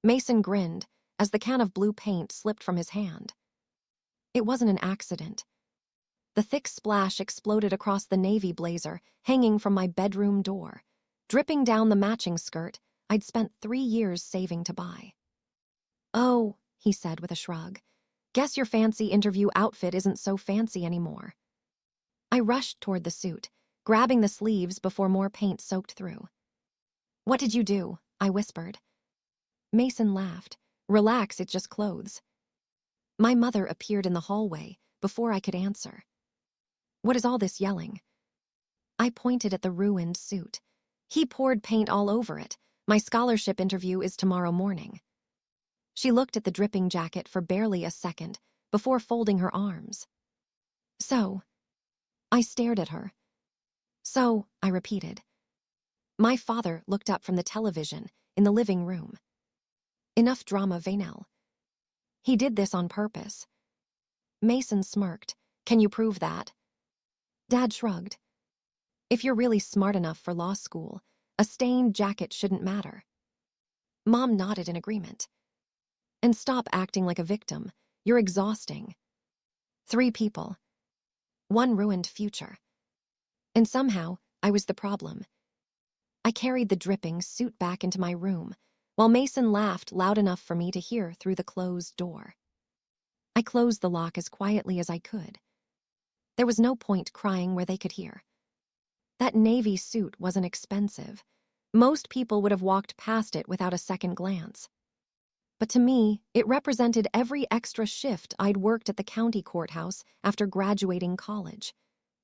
Mason grinned as the can of blue paint slipped from his hand. It wasn't an accident. The thick splash exploded across the navy blazer hanging from my bedroom door, dripping down the matching skirt I'd spent 3 years saving to buy. "Oh," he said with a shrug, "guess your fancy interview outfit isn't so fancy anymore." I rushed toward the suit, grabbing the sleeves before more paint soaked through. "What did you do?" I whispered. Mason laughed. "Relax, it's just clothes." My mother appeared in the hallway before I could answer. "What is all this yelling?" I pointed at the ruined suit. "He poured paint all over it. My scholarship interview is tomorrow morning." She looked at the dripping jacket for barely a second before folding her arms. "So?" I stared at her. "So," I repeated. My father looked up from the television in the living room. "Enough drama, Vanelle. He did this on purpose." Mason smirked. "Can you prove that?" Dad shrugged. "If you're really smart enough for law school, a stained jacket shouldn't matter." Mom nodded in agreement. "And stop acting like a victim. You're exhausting." 3 people. 1 ruined future. And somehow, I was the problem. I carried the dripping suit back into my room, while Mason laughed loud enough for me to hear through the closed door. I closed the lock as quietly as I could. There was no point crying where they could hear. That navy suit wasn't expensive. Most people would have walked past it without a second glance. But to me, it represented every extra shift I'd worked at the county courthouse after graduating college.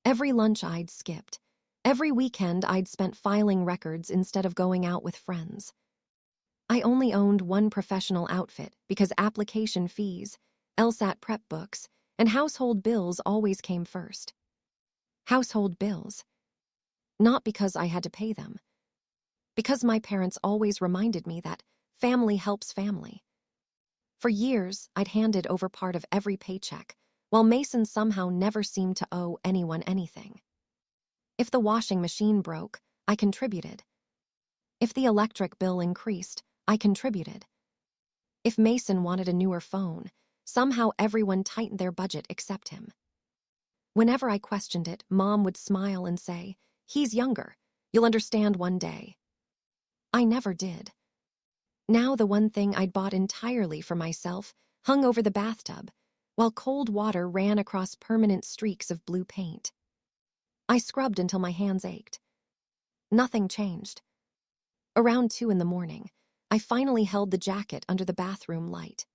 Every lunch I'd skipped. Every weekend I'd spent filing records instead of going out with friends. I only owned 1 professional outfit because application fees, LSAT prep books, and household bills always came first. Household bills. Not because I had to pay them. Because my parents always reminded me that family helps family. For years, I'd handed over part of every paycheck, while Mason somehow never seemed to owe anyone anything. If the washing machine broke, I contributed. If the electric bill increased, I contributed. If Mason wanted a newer phone, somehow everyone tightened their budget except him. Whenever I questioned it, Mom would smile and say, "He's younger. You'll understand one day." I never did. Now the one thing I'd bought entirely for myself hung over the bathtub, while cold water ran across permanent streaks of blue paint. I scrubbed until my hands ached. Nothing changed. Around 2 in the morning, I finally held the jacket under the bathroom light.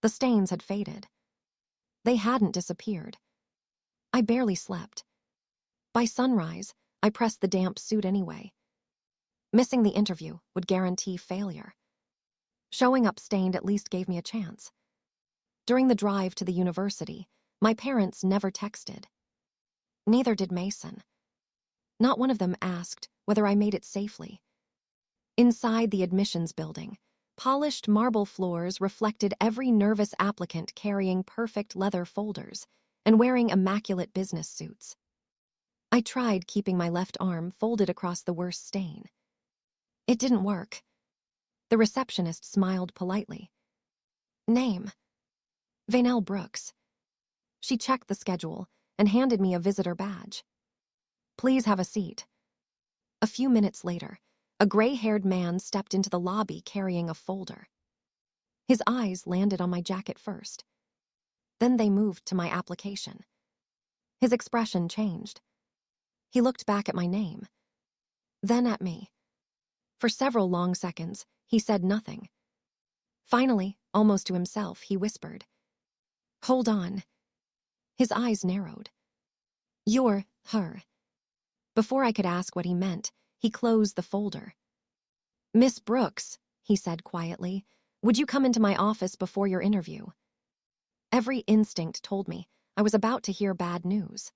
The stains had faded. They hadn't disappeared. I barely slept. By sunrise, I pressed the damp suit anyway. Missing the interview would guarantee failure. Showing up stained at least gave me a chance. During the drive to the university, my parents never texted. Neither did Mason. Not one of them asked whether I made it safely. Inside the admissions building, polished marble floors reflected every nervous applicant carrying perfect leather folders and wearing immaculate business suits. I tried keeping my left arm folded across the worst stain. It didn't work. The receptionist smiled politely. "Name?" "Vanelle Brooks." She checked the schedule and handed me a visitor badge. "Please have a seat." A few minutes later, a gray-haired man stepped into the lobby carrying a folder. His eyes landed on my jacket first. Then they moved to my application. His expression changed. He looked back at my name, then at me. For several long seconds, he said nothing. Finally, almost to himself, he whispered, "Hold on." His eyes narrowed. "You're her." Before I could ask what he meant, he closed the folder. "Miss Brooks," he said quietly, "would you come into my office before your interview?" Every instinct told me I was about to hear bad news.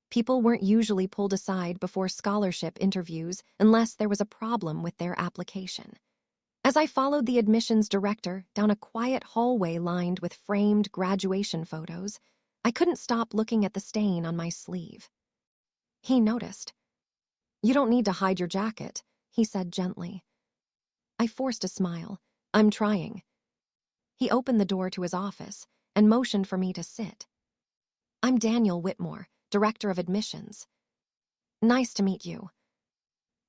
People weren't usually pulled aside before scholarship interviews unless there was a problem with their application. As I followed the admissions director down a quiet hallway lined with framed graduation photos, I couldn't stop looking at the stain on my sleeve. He noticed. "You don't need to hide your jacket," he said gently. I forced a smile, I'm trying. He opened the door to his office and motioned for me to sit. I'm Daniel Whitmore, Director of Admissions. Nice to meet you.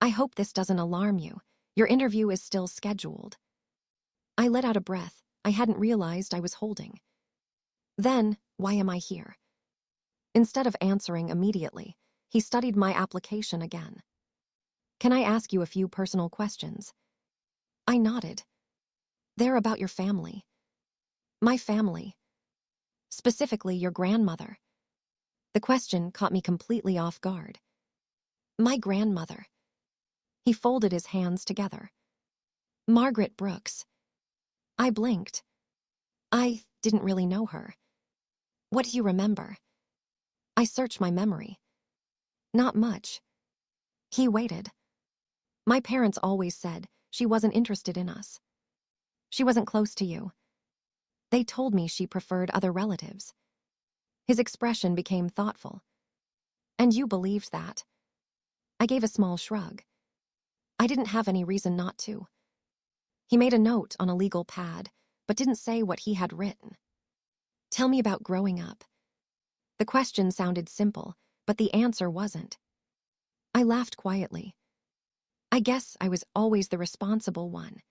I hope this doesn't alarm you. Your interview is still scheduled. I let out a breath I hadn't realized I was holding. Then, why am I here? Instead of answering immediately, he studied my application again. Can I ask you a few personal questions? I nodded. They're about your family. My family. Specifically, your grandmother. The question caught me completely off guard. My grandmother. He folded his hands together. Margaret Brooks. I blinked. I didn't really know her. What do you remember? I searched my memory. Not much. He waited. My parents always said she wasn't interested in us. She wasn't close to you. They told me she preferred other relatives. His expression became thoughtful. And you believed that? I gave a small shrug. I didn't have any reason not to. He made a note on a legal pad, but didn't say what he had written. Tell me about growing up. The question sounded simple, but the answer wasn't. I laughed quietly. I guess I was always the responsible one.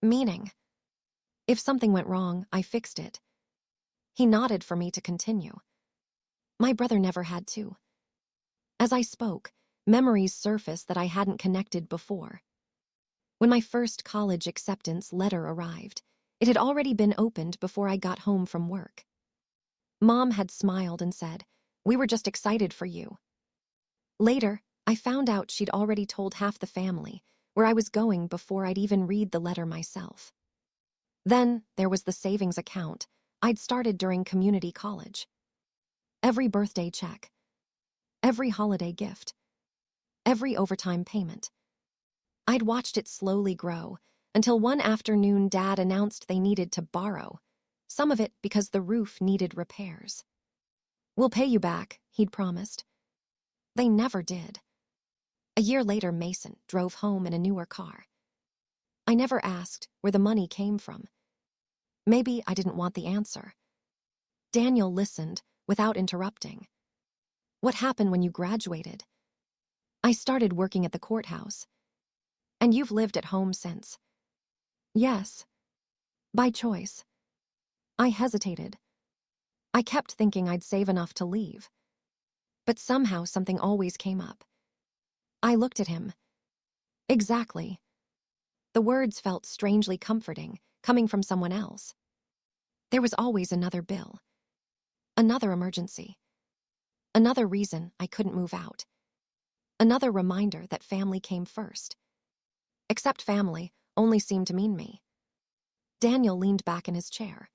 Meaning, if something went wrong, I fixed it. He nodded for me to continue. My brother never had to. As I spoke, memories surfaced that I hadn't connected before. When my first college acceptance letter arrived, it had already been opened before I got home from work. Mom had smiled and said, "We were just excited for you." Later, I found out she'd already told half the family where I was going before I'd even read the letter myself. Then there was the savings account I'd started during community college. Every birthday check, every holiday gift, every overtime payment. I'd watched it slowly grow until one afternoon Dad announced they needed to borrow, some of it because the roof needed repairs. "We'll pay you back," he'd promised. They never did. A year later, Mason drove home in a newer car. I never asked where the money came from. Maybe I didn't want the answer. Daniel listened without interrupting. What happened when you graduated? I started working at the courthouse. And you've lived at home since? Yes. By choice. I hesitated. I kept thinking I'd save enough to leave. But somehow something always came up. I looked at him. Exactly. The words felt strangely comforting, coming from someone else. There was always another bill. Another emergency. Another reason I couldn't move out. Another reminder that family came first. Except family only seemed to mean me. Daniel leaned back in his chair.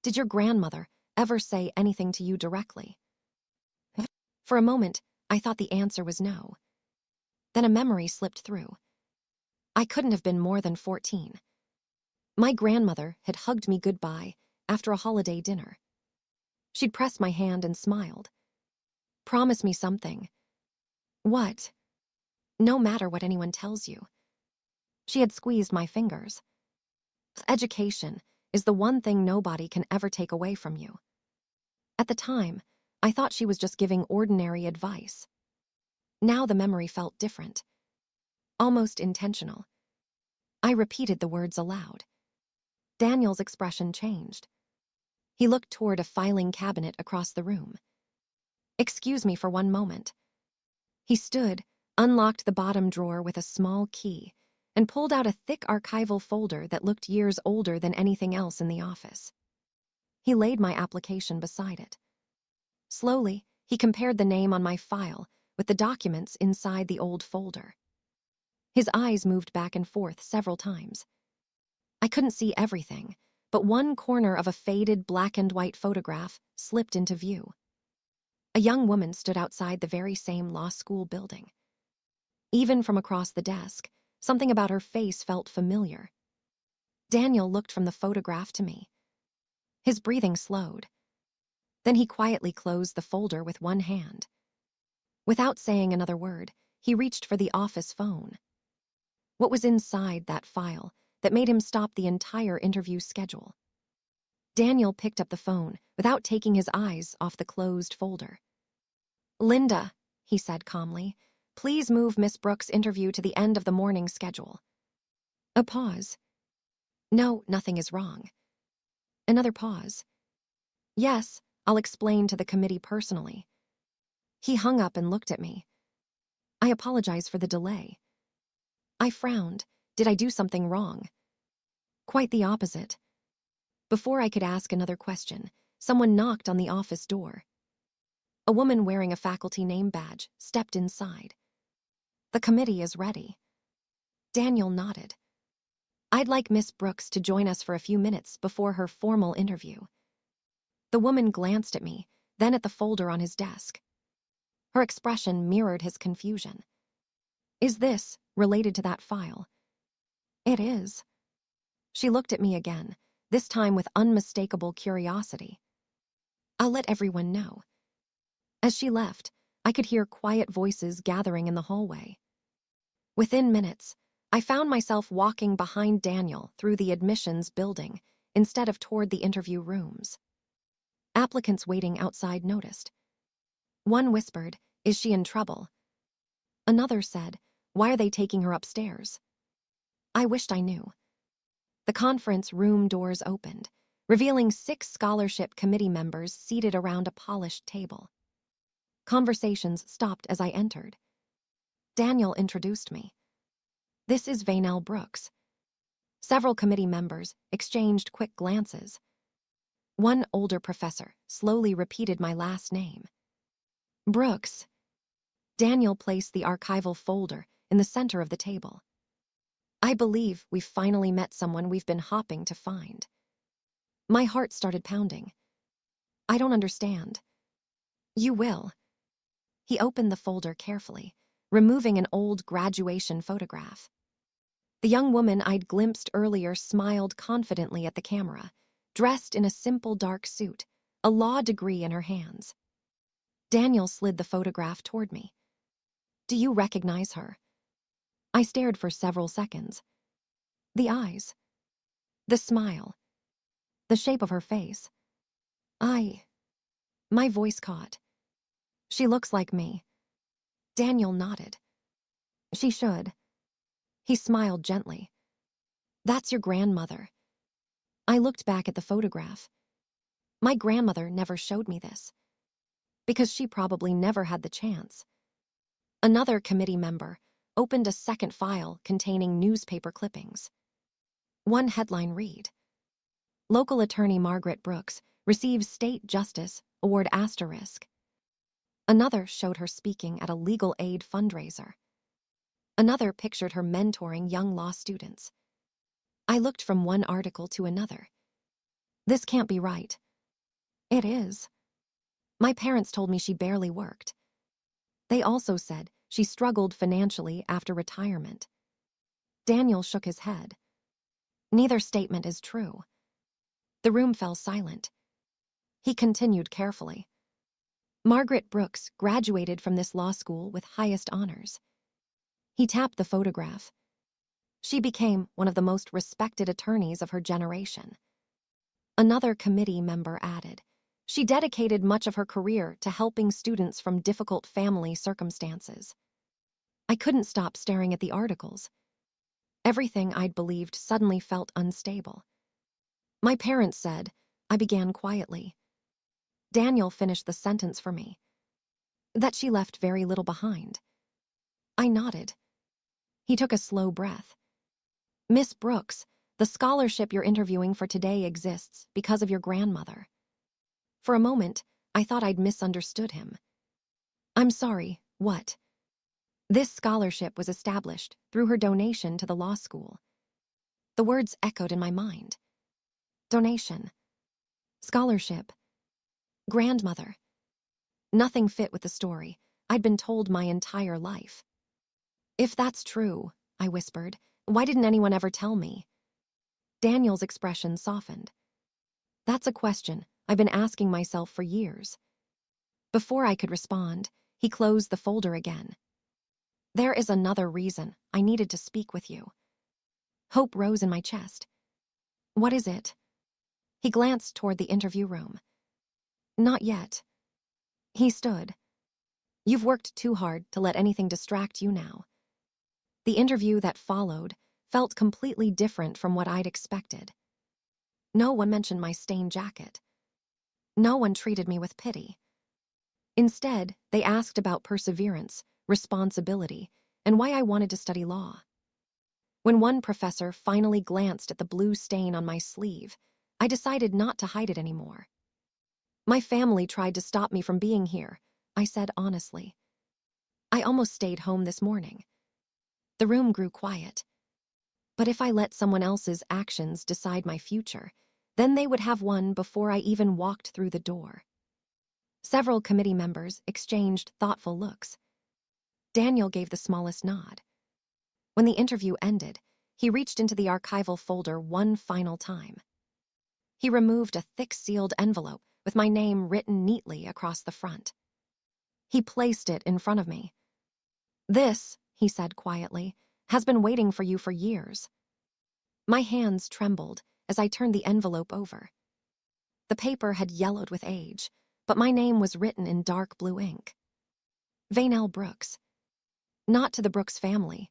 Did your grandmother ever say anything to you directly? For a moment, I thought the answer was no. Then a memory slipped through. I couldn't have been more than 14. My grandmother had hugged me goodbye after a holiday dinner. She'd pressed my hand and smiled. Promise me something. What? No matter what anyone tells you. She had squeezed my fingers. Education is the one thing nobody can ever take away from you. At the time, I thought she was just giving ordinary advice. Now the memory felt different. Almost intentional. I repeated the words aloud. Daniel's expression changed. He looked toward a filing cabinet across the room. Excuse me for one moment. He stood, unlocked the bottom drawer with a small key, and pulled out a thick archival folder that looked years older than anything else in the office. He laid my application beside it. Slowly, he compared the name on my file with the documents inside the old folder. His eyes moved back and forth several times. I couldn't see everything, but one corner of a faded black and white photograph slipped into view. A young woman stood outside the very same law school building. Even from across the desk, something about her face felt familiar. Daniel looked from the photograph to me. His breathing slowed. Then he quietly closed the folder with one hand. Without saying another word, he reached for the office phone. What was inside that file that made him stop the entire interview schedule. Daniel picked up the phone without taking his eyes off the closed folder. "Linda," he said calmly, "please move Miss Brooks' interview to the end of the morning schedule." A pause. "No, nothing is wrong." Another pause. "Yes, I'll explain to the committee personally." He hung up and looked at me. "I apologize for the delay." I frowned. Did I do something wrong? Quite the opposite. Before I could ask another question, someone knocked on the office door. A woman wearing a faculty name badge stepped inside. "The committee is ready." Daniel nodded. "I'd like Miss Brooks to join us for a few minutes before her formal interview." The woman glanced at me, then at the folder on his desk. Her expression mirrored his confusion. "Is this related to that file?" "It is." She looked at me again, this time with unmistakable curiosity. "I'll let everyone know." As she left, I could hear quiet voices gathering in the hallway. Within minutes, I found myself walking behind Daniel through the admissions building instead of toward the interview rooms. Applicants waiting outside noticed. One whispered, "Is she in trouble?" Another said, "Why are they taking her upstairs?" I wished I knew. The conference room doors opened, revealing 6 scholarship committee members seated around a polished table. Conversations stopped as I entered. Daniel introduced me. "This is Vanelle Brooks." Several committee members exchanged quick glances. One older professor slowly repeated my last name. "Brooks." Daniel placed the archival folder in the center of the table. "I believe we've finally met someone we've been hopping to find." My heart started pounding. "I don't understand." "You will." He opened the folder carefully, removing an old graduation photograph. The young woman I'd glimpsed earlier smiled confidently at the camera, dressed in a simple dark suit, a law degree in her hands. Daniel slid the photograph toward me. "Do you recognize her?" I stared for several seconds. The eyes. The smile. The shape of her face. My voice caught. "She looks like me." Daniel nodded. "She should." He smiled gently. "That's your grandmother." I looked back at the photograph. My grandmother never showed me this, because she probably never had the chance. Another committee member opened a second file containing newspaper clippings. One headline read, "Local attorney Margaret Brooks receives State Justice Award *." Another showed her speaking at a legal aid fundraiser. Another pictured her mentoring young law students. I looked from one article to another. This can't be right. It is. My parents told me she barely worked. They also said she struggled financially after retirement. Daniel shook his head. Neither statement is true. The room fell silent. He continued carefully. Margaret Brooks graduated from this law school with highest honors. He tapped the photograph. She became one of the most respected attorneys of her generation. Another committee member added, "She dedicated much of her career to helping students from difficult family circumstances." I couldn't stop staring at the articles. Everything I'd believed suddenly felt unstable. "My parents said," I began quietly. Daniel finished the sentence for me. "That she left very little behind." I nodded. He took a slow breath. "Miss Brooks, the scholarship you're interviewing for today exists because of your grandmother." For a moment, I thought I'd misunderstood him. "I'm sorry, what?" "This scholarship was established through her donation to the law school." The words echoed in my mind. Donation. Scholarship. Grandmother. Nothing fit with the story I'd been told my entire life. "If that's true," I whispered, "why didn't anyone ever tell me?" Daniel's expression softened. "That's a question I've been asking myself for years." Before I could respond, he closed the folder again. "There is another reason I needed to speak with you." Hope rose in my chest. What is it? He glanced toward the interview room. Not yet. He stood. You've worked too hard to let anything distract you now. The interview that followed felt completely different from what I'd expected. No one mentioned my stained jacket. No one treated me with pity. Instead, they asked about perseverance, responsibility, and why I wanted to study law. When one professor finally glanced at the blue stain on my sleeve, I decided not to hide it anymore. My family tried to stop me from being here, I said honestly. I almost stayed home this morning. The room grew quiet. But if I let someone else's actions decide my future, then they would have won before I even walked through the door. Several committee members exchanged thoughtful looks. Daniel gave the smallest nod. When the interview ended, he reached into the archival folder one final time. He removed a thick sealed envelope with my name written neatly across the front. He placed it in front of me. This, he said quietly, has been waiting for you for years. My hands trembled as I turned the envelope over. The paper had yellowed with age, but my name was written in dark blue ink. Vanelle Brooks. Not to the Brooks family.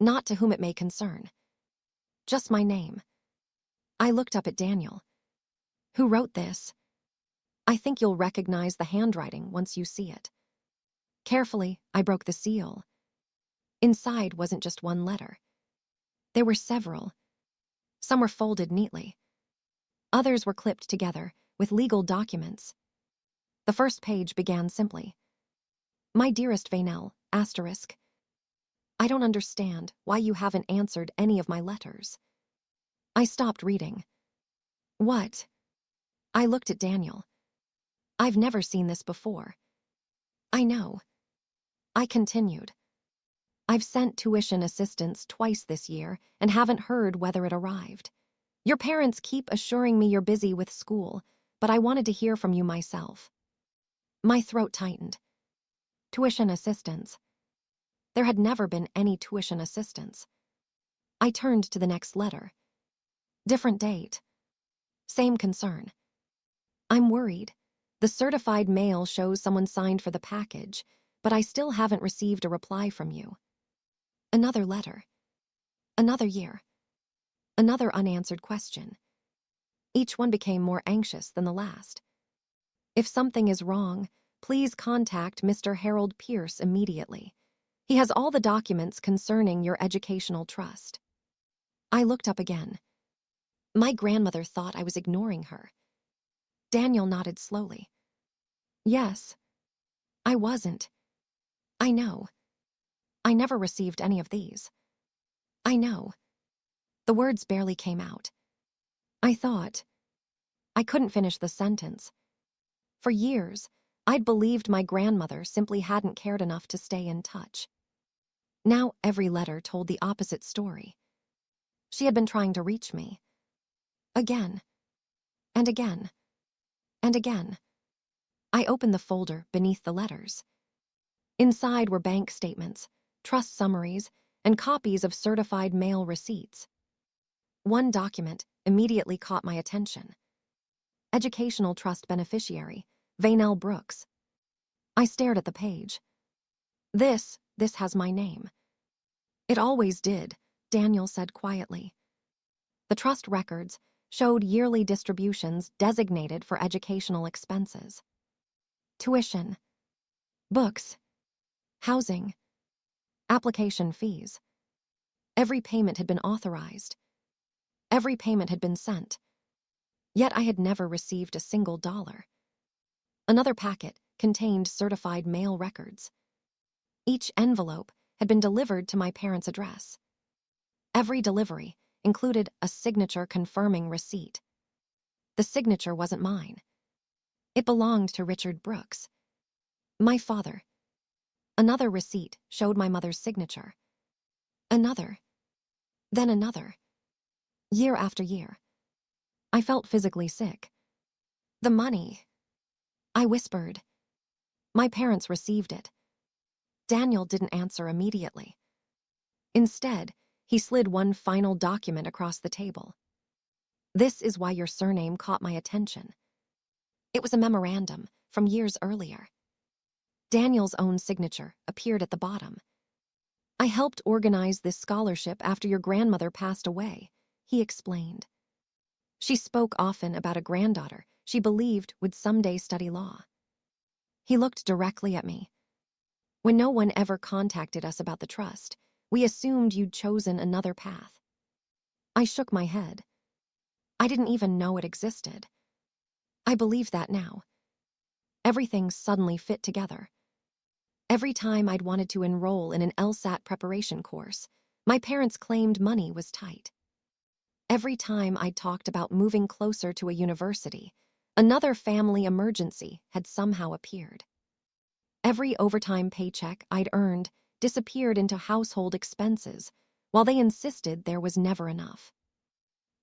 Not to whom it may concern. Just my name. I looked up at Daniel. Who wrote this? I think you'll recognize the handwriting once you see it. Carefully, I broke the seal. Inside wasn't just one letter. There were several. Some were folded neatly. Others were clipped together with legal documents. The first page began simply. My dearest Vanelle, asterisk. I don't understand why you haven't answered any of my letters. I stopped reading. What? I looked at Daniel. I've never seen this before. I know. I continued. I've sent tuition assistance twice this year and haven't heard whether it arrived. Your parents keep assuring me you're busy with school, but I wanted to hear from you myself. My throat tightened. Tuition assistance. There had never been any tuition assistance. I turned to the next letter. Different date. Same concern. I'm worried. The certified mail shows someone signed for the package, but I still haven't received a reply from you. Another letter. Another year. Another unanswered question. Each one became more anxious than the last. If something is wrong, please contact Mr. Harold Pierce immediately. He has all the documents concerning your educational trust. I looked up again. My grandmother thought I was ignoring her. Daniel nodded slowly. Yes. I wasn't. I know. I never received any of these. I know. The words barely came out. I thought. I couldn't finish the sentence. For years, I'd believed my grandmother simply hadn't cared enough to stay in touch. Now every letter told the opposite story. She had been trying to reach me. Again. And again. And again. I opened the folder beneath the letters. Inside were bank statements, trust summaries, and copies of certified mail receipts. One document immediately caught my attention. Educational Trust Beneficiary, Vanelle Brooks. I stared at the page. This has my name. It always did, Daniel said quietly. The trust records showed yearly distributions designated for educational expenses. Tuition, books, housing, application fees. Every payment had been authorized. Every payment had been sent. Yet I had never received a single dollar. Another packet contained certified mail records. Each envelope had been delivered to my parents' address. Every delivery included a signature confirming receipt. The signature wasn't mine. It belonged to Richard Brooks, my father. Another receipt showed my mother's signature. Another. Then another. Year after year. I felt physically sick. The money. I whispered. My parents received it. Daniel didn't answer immediately. Instead, He slid one final document across the table. This is why your surname caught my attention. It was a memorandum from years earlier. Daniel's own signature appeared at the bottom. I helped organize this scholarship after your grandmother passed away, he explained. She spoke often about a granddaughter she believed would someday study law. He looked directly at me. When no one ever contacted us about the trust, we assumed you'd chosen another path. I shook my head. I didn't even know it existed. I believe that now. Everything suddenly fit together. Every time I'd wanted to enroll in an LSAT preparation course, my parents claimed money was tight. Every time I'd talked about moving closer to a university, another family emergency had somehow appeared. Every overtime paycheck I'd earned disappeared into household expenses, while they insisted there was never enough.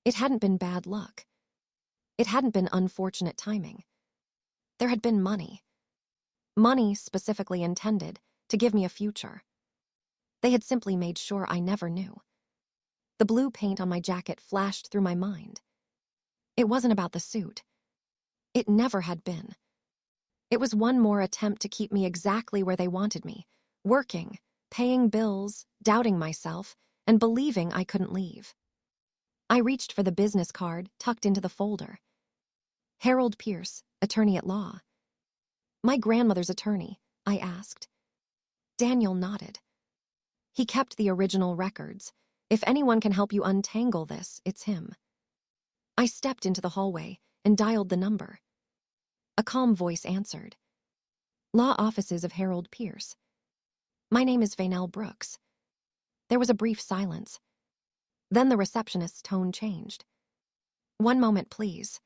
It hadn't been bad luck. It hadn't been unfortunate timing. There had been money. Money specifically intended to give me a future. They had simply made sure I never knew. The blue paint on my jacket flashed through my mind. It wasn't about the suit. It never had been. It was one more attempt to keep me exactly where they wanted me, working, paying bills, doubting myself, and believing I couldn't leave. I reached for the business card tucked into the folder. Harold Pierce, attorney at law. My grandmother's attorney, I asked. Daniel nodded. He kept the original records. If anyone can help you untangle this, it's him. I stepped into the hallway and dialed the number. A calm voice answered. Law offices of Harold Pierce. My name is Vanelle Brooks. There was a brief silence. Then the receptionist's tone changed. One moment, please.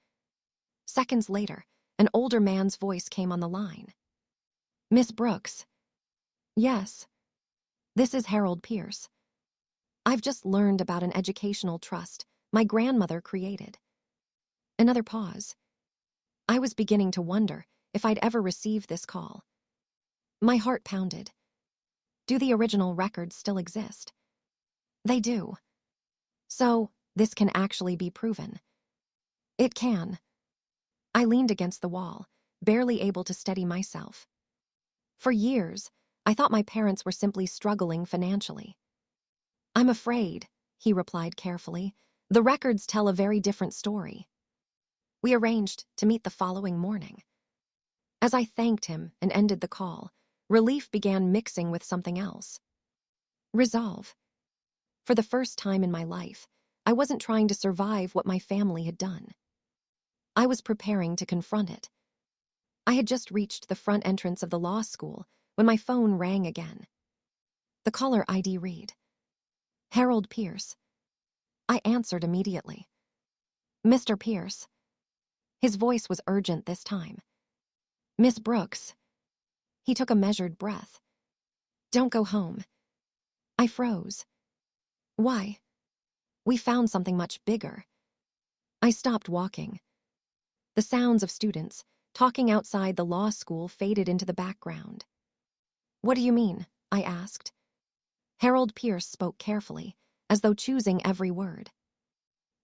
Seconds later, an older man's voice came on the line. Miss Brooks. Yes. This is Harold Pierce. I've just learned about an educational trust my grandmother created. Another pause. I was beginning to wonder if I'd ever receive this call. My heart pounded. Do the original records still exist? They do. So, this can actually be proven. It can. I leaned against the wall, barely able to steady myself. For years, I thought my parents were simply struggling financially. I'm afraid, he replied carefully, the records tell a very different story. We arranged to meet the following morning. As I thanked him and ended the call, relief began mixing with something else. Resolve. For the first time in my life, I wasn't trying to survive what my family had done. I was preparing to confront it. I had just reached the front entrance of the law school when my phone rang again. The caller ID read, Harold Pierce. I answered immediately. Mr. Pierce. His voice was urgent this time. Miss Brooks. He took a measured breath. Don't go home. I froze. Why? We found something much bigger. I stopped walking. The sounds of students talking outside the law school faded into the background. What do you mean? I asked. Harold Pierce spoke carefully, as though choosing every word.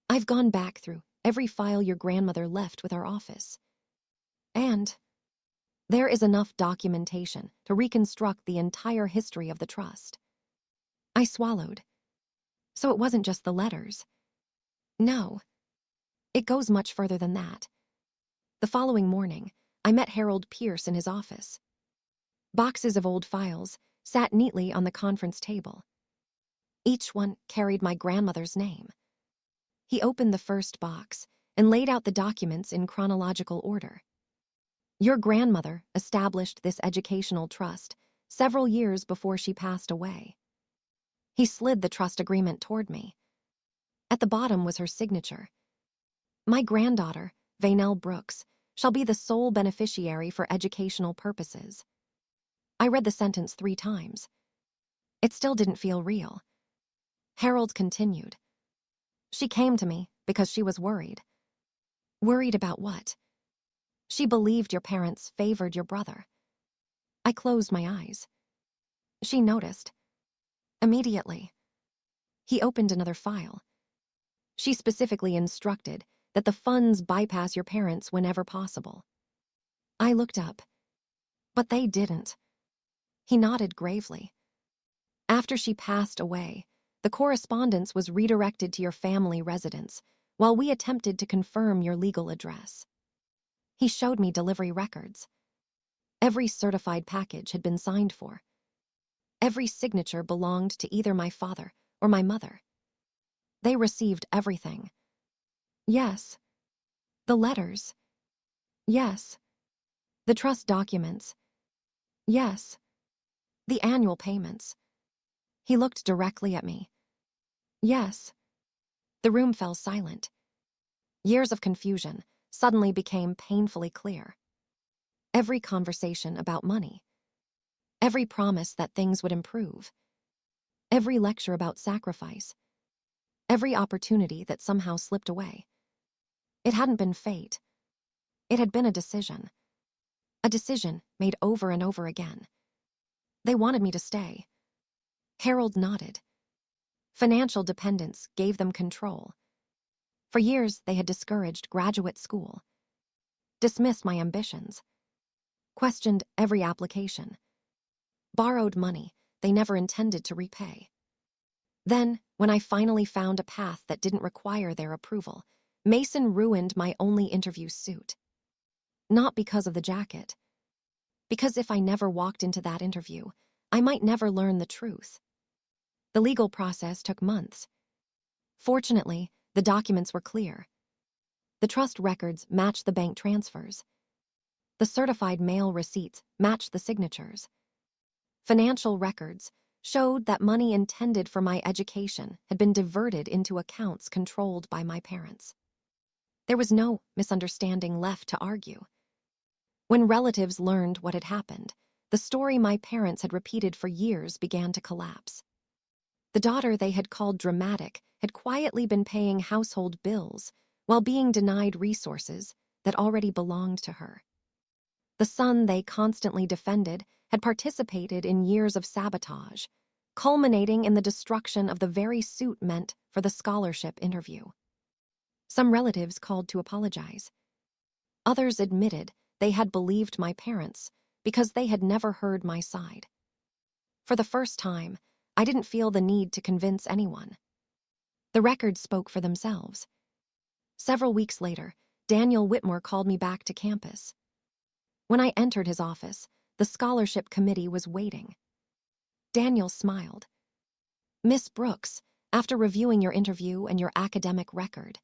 I've gone back through every file your grandmother left with our office. And there is enough documentation to reconstruct the entire history of the trust. I swallowed. So it wasn't just the letters. No. It goes much further than that. The following morning, I met Harold Pierce in his office. Boxes of old files sat neatly on the conference table. Each one carried my grandmother's name. He opened the first box and laid out the documents in chronological order. Your grandmother established this educational trust several years before she passed away. He slid the trust agreement toward me. At the bottom was her signature. My granddaughter, Vanelle Brooks, shall be the sole beneficiary for educational purposes. I read the sentence 3 times. It still didn't feel real. Harold continued. She came to me because she was worried. Worried about what? She believed your parents favored your brother. I closed my eyes. She noticed. Immediately. He opened another file. She specifically instructed that the funds bypass your parents whenever possible. I looked up. But they didn't. He nodded gravely. After she passed away, the correspondence was redirected to your family residence while we attempted to confirm your legal address. He showed me delivery records. Every certified package had been signed for. Every signature belonged to either my father or my mother. They received everything. Yes. The letters. Yes. The trust documents. Yes. The annual payments. He looked directly at me. Yes. The room fell silent. Years of confusion suddenly became painfully clear. Every conversation about money. Every promise that things would improve. Every lecture about sacrifice. Every opportunity that somehow slipped away. It hadn't been fate. It had been a decision. A decision made over and over again. They wanted me to stay. Harold nodded. Financial dependence gave them control. For years, they had discouraged graduate school, dismissed my ambitions, questioned every application, borrowed money they never intended to repay. Then, when I finally found a path that didn't require their approval, Mason ruined my only interview suit. Not because of the jacket. Because if I never walked into that interview, I might never learn the truth. The legal process took months. Fortunately, the documents were clear. The trust records matched the bank transfers. The certified mail receipts matched the signatures. Financial records showed that money intended for my education had been diverted into accounts controlled by my parents. There was no misunderstanding left to argue. When relatives learned what had happened, the story my parents had repeated for years began to collapse. The daughter they had called dramatic had quietly been paying household bills while being denied resources that already belonged to her. The son they constantly defended had participated in years of sabotage, culminating in the destruction of the very suit meant for the scholarship interview. Some relatives called to apologize. Others admitted they had believed my parents because they had never heard my side. For the first time, I didn't feel the need to convince anyone. The records spoke for themselves. Several weeks later, Daniel Whitmore called me back to campus. When I entered his office, the scholarship committee was waiting. Daniel smiled. "Miss Brooks, after reviewing your interview and your academic record."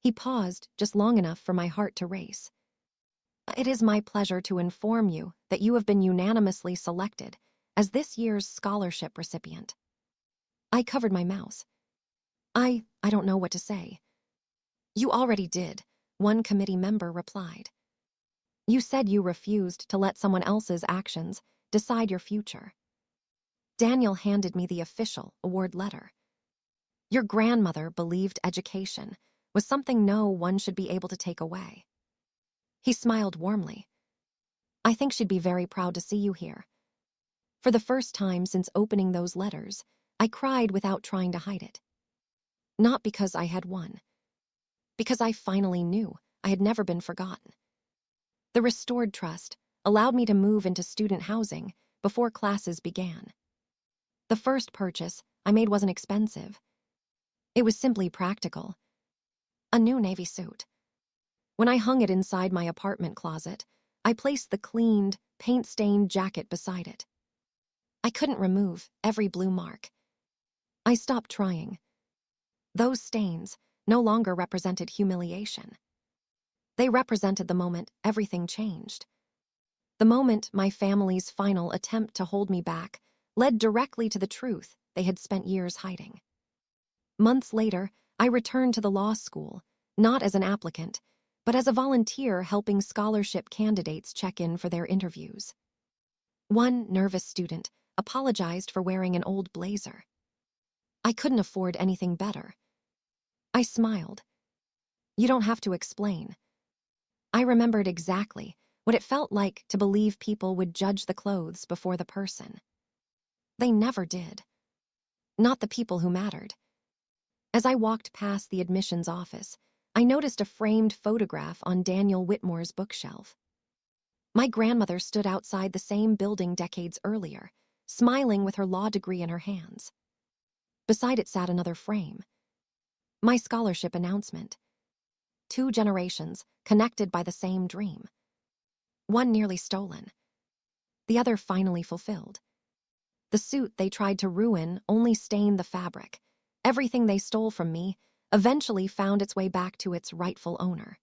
He paused just long enough for my heart to race. "It is my pleasure to inform you that you have been unanimously selected as this year's scholarship recipient." I covered my mouth. I don't know what to say." "You already did," one committee member replied. "You said you refused to let someone else's actions decide your future." Daniel handed me the official award letter. "Your grandmother believed education was something no one should be able to take away." He smiled warmly. "I think she'd be very proud to see you here." For the first time since opening those letters, I cried without trying to hide it. Not because I had won. Because I finally knew I had never been forgotten. The restored trust allowed me to move into student housing before classes began. The first purchase I made wasn't expensive. It was simply practical. A new navy suit. When I hung it inside my apartment closet, I placed the cleaned, paint-stained jacket beside it. I couldn't remove every blue mark. I stopped trying. Those stains no longer represented humiliation. They represented the moment everything changed. The moment my family's final attempt to hold me back led directly to the truth they had spent years hiding. Months later, I returned to the law school, not as an applicant, but as a volunteer helping scholarship candidates check in for their interviews. One nervous student apologized for wearing an old blazer. I couldn't afford anything better. I smiled. "You don't have to explain." I remembered exactly what it felt like to believe people would judge the clothes before the person. They never did. not the people who mattered. As I walked past the admissions office, I noticed a framed photograph on Daniel Whitmore's bookshelf. My grandmother stood outside the same building decades earlier, smiling with her law degree in her hands. Beside it sat another frame. My scholarship announcement. 2 generations, connected by the same dream. One nearly stolen. The other finally fulfilled. The suit they tried to ruin only stained the fabric. Everything they stole from me eventually found its way back to its rightful owner.